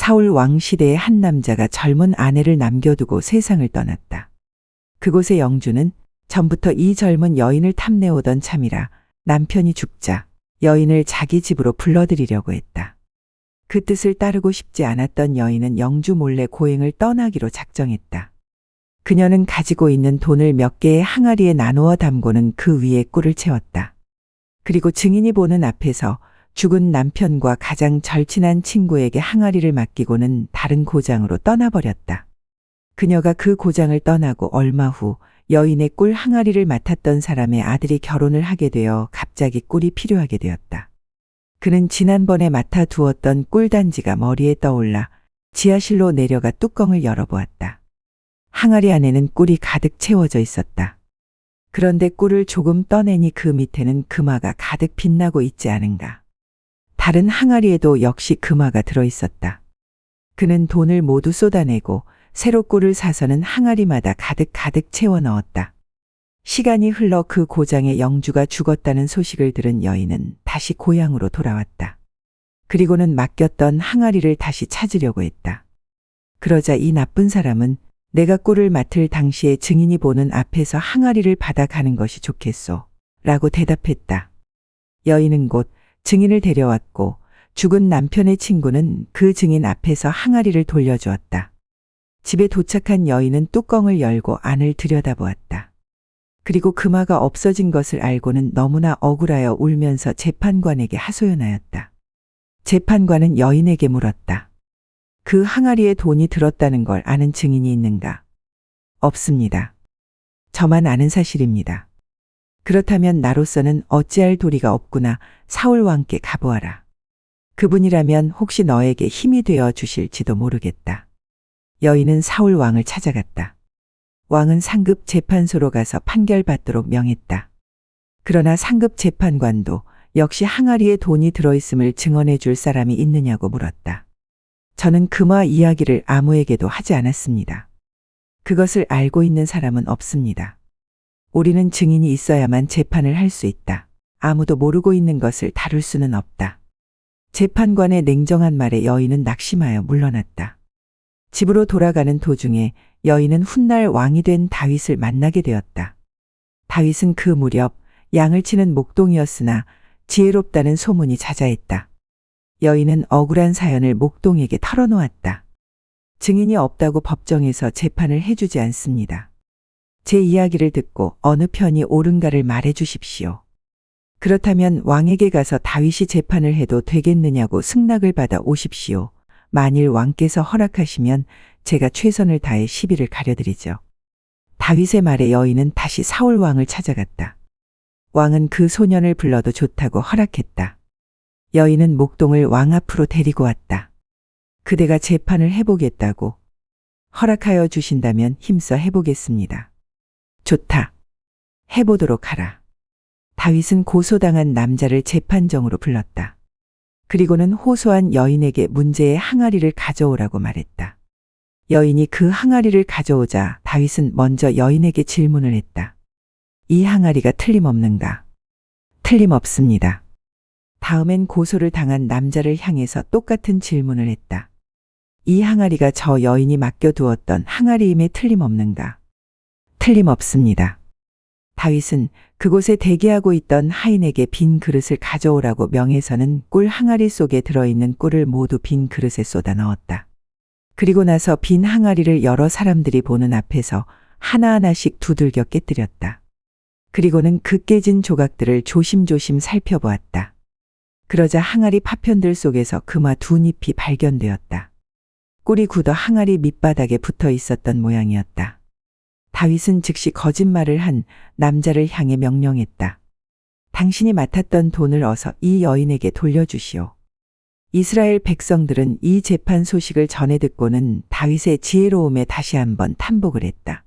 사울 왕 시대의 한 남자가 젊은 아내를 남겨두고 세상을 떠났다. 그곳의 영주는 전부터 이 젊은 여인을 탐내오던 참이라 남편이 죽자 여인을 자기 집으로 불러들이려고 했다. 그 뜻을 따르고 싶지 않았던 여인은 영주 몰래 고행을 떠나기로 작정했다. 그녀는 가지고 있는 돈을 몇 개의 항아리에 나누어 담고는 그 위에 꿀을 채웠다. 그리고 증인이 보는 앞에서 죽은 남편과 가장 절친한 친구에게 항아리를 맡기고는 다른 고장으로 떠나버렸다. 그녀가 그 고장을 떠나고 얼마 후 여인의 꿀 항아리를 맡았던 사람의 아들이 결혼을 하게 되어 갑자기 꿀이 필요하게 되었다. 그는 지난번에 맡아두었던 꿀단지가 머리에 떠올라 지하실로 내려가 뚜껑을 열어보았다. 항아리 안에는 꿀이 가득 채워져 있었다. 그런데 꿀을 조금 떠내니 그 밑에는 금화가 가득 빛나고 있지 않은가. 다른 항아리에도 역시 금화가 들어있었다. 그는 돈을 모두 쏟아내고 새로 꿀을 사서는 항아리마다 가득 채워 넣었다. 시간이 흘러 그 고장의 영주가 죽었다는 소식을 들은 여인은 다시 고향으로 돌아왔다. 그리고는 맡겼던 항아리를 다시 찾으려고 했다. 그러자 이 나쁜 사람은 내가 꿀을 맡을 당시에 증인이 보는 앞에서 항아리를 받아가는 것이 좋겠소 라고 대답했다. 여인은 곧 증인을 데려왔고 죽은 남편의 친구는 그 증인 앞에서 항아리를 돌려주었다. 집에 도착한 여인은 뚜껑을 열고 안을 들여다보았다. 그리고 금화가 없어진 것을 알고는 너무나 억울하여 울면서 재판관에게 하소연하였다. 재판관은 여인에게 물었다. 그 항아리에 돈이 들었다는 걸 아는 증인이 있는가? 없습니다. 저만 아는 사실입니다. 그렇다면 나로서는 어찌할 도리가 없구나. 사울 왕께 가보아라. 그분이라면 혹시 너에게 힘이 되어 주실지도 모르겠다. 여인은 사울 왕을 찾아갔다. 왕은 상급 재판소로 가서 판결받도록 명했다. 그러나 상급 재판관도 역시 항아리에 돈이 들어있음을 증언해 줄 사람이 있느냐고 물었다. 저는 금화 이야기를 아무에게도 하지 않았습니다. 그것을 알고 있는 사람은 없습니다. 우리는 증인이 있어야만 재판을 할 수 있다. 아무도 모르고 있는 것을 다룰 수는 없다. 재판관의 냉정한 말에 여인은 낙심하여 물러났다. 집으로 돌아가는 도중에 여인은 훗날 왕이 된 다윗을 만나게 되었다. 다윗은 그 무렵 양을 치는 목동이었으나 지혜롭다는 소문이 자자했다. 여인은 억울한 사연을 목동에게 털어놓았다. 증인이 없다고 법정에서 재판을 해주지 않습니다. 제 이야기를 듣고 어느 편이 옳은가를 말해 주십시오. 그렇다면 왕에게 가서 다윗이 재판을 해도 되겠느냐고 승낙을 받아 오십시오. 만일 왕께서 허락하시면 제가 최선을 다해 시비를 가려드리죠. 다윗의 말에 여인은 다시 사울 왕을 찾아갔다. 왕은 그 소년을 불러도 좋다고 허락했다. 여인은 목동을 왕 앞으로 데리고 왔다. 그대가 재판을 해보겠다고 허락하여 주신다면 힘써 해보겠습니다. 좋다. 해보도록 하라. 다윗은 고소당한 남자를 재판정으로 불렀다. 그리고는 호소한 여인에게 문제의 항아리를 가져오라고 말했다. 여인이 그 항아리를 가져오자 다윗은 먼저 여인에게 질문을 했다. 이 항아리가 틀림없는가? 틀림없습니다. 다음엔 고소를 당한 남자를 향해서 똑같은 질문을 했다. 이 항아리가 저 여인이 맡겨두었던 항아리임에 틀림없는가? 틀림없습니다. 다윗은 그곳에 대기하고 있던 하인에게 빈 그릇을 가져오라고 명해서는 꿀 항아리 속에 들어있는 꿀을 모두 빈 그릇에 쏟아 넣었다. 그리고 나서 빈 항아리를 여러 사람들이 보는 앞에서 하나하나씩 두들겨 깨뜨렸다. 그리고는 그 깨진 조각들을 조심조심 살펴보았다. 그러자 항아리 파편들 속에서 금화 2잎이 발견되었다. 꿀이 굳어 항아리 밑바닥에 붙어 있었던 모양이었다. 다윗은 즉시 거짓말을 한 남자를 향해 명령했다. 당신이 맡았던 돈을 어서 이 여인에게 돌려주시오. 이스라엘 백성들은 이 재판 소식을 전해 듣고는 다윗의 지혜로움에 다시 한번 탐복을 했다.